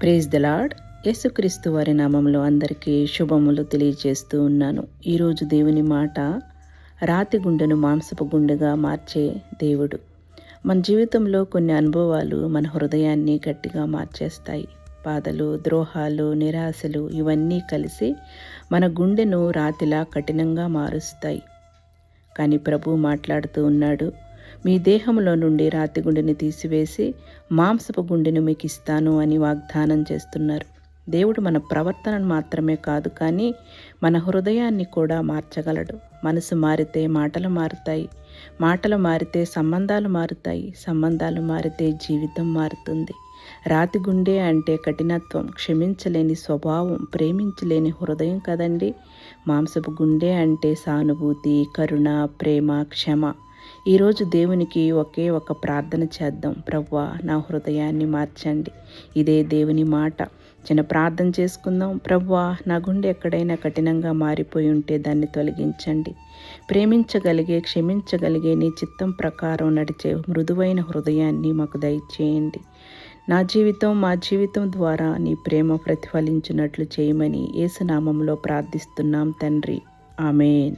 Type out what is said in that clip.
Praise the lord. యేసుక్రీస్తు వారి నామంలో అందరికీ శుభములు తెలియజేస్తూ ఉన్నాను. ఈరోజు దేవుని మాట, రాతి గుండెను మాంసపు గుండెగా మార్చే దేవుడు. మన జీవితంలో కొన్ని అనుభవాలు మన హృదయాన్ని గట్టిగా మార్చేస్తాయి. బాధలు, ద్రోహాలు, నిరాశలు ఇవన్నీ కలిసి మన గుండెను రాతిలా కఠినంగా మారుస్తాయి. కానీ ప్రభు మాట్లాడుతూ ఉన్నాడు, మీ దేహంలో నుండి రాతి గుండెని తీసివేసి మాంసపు గుండెను మీకు ఇస్తాను అని వాగ్దానం చేస్తున్నారు. దేవుడు మన ప్రవర్తనను మాత్రమే కాదు, కానీ మన హృదయాన్ని కూడా మార్చగలడు. మనసు మారితే మాటలు మారుతాయి, మాటలు మారితే సంబంధాలు మారుతాయి, సంబంధాలు మారితే జీవితం మారుతుంది. రాతి గుండె అంటే కఠినత్వం, క్షమించలేని స్వభావం, ప్రేమించలేని హృదయం కదండి. మాంసపు గుండె అంటే సానుభూతి, కరుణ, ప్రేమ, క్షమ. ఈరోజు దేవునికి ఒకే ఒక ప్రార్థన చేద్దాం. ప్రభువా, నా హృదయాన్ని మార్చండి. ఇదే దేవుని మాట. చిన్న ప్రార్థన చేసుకుందాం. ప్రభువా, నా గుండె ఎక్కడైనా కఠినంగా మారిపోయి ఉంటే దాన్ని తొలగించండి. ప్రేమించగలిగే, క్షమించగలిగే, నీ చిత్తం ప్రకారం నడిచే మృదువైన హృదయాన్ని మాకు దయచేయండి. నా జీవితం, మా జీవితం ద్వారా నీ ప్రేమ ప్రతిఫలించినట్లు చేయమని యేసు నామములో ప్రార్థిస్తున్నాం తండ్రి. ఆమేన్.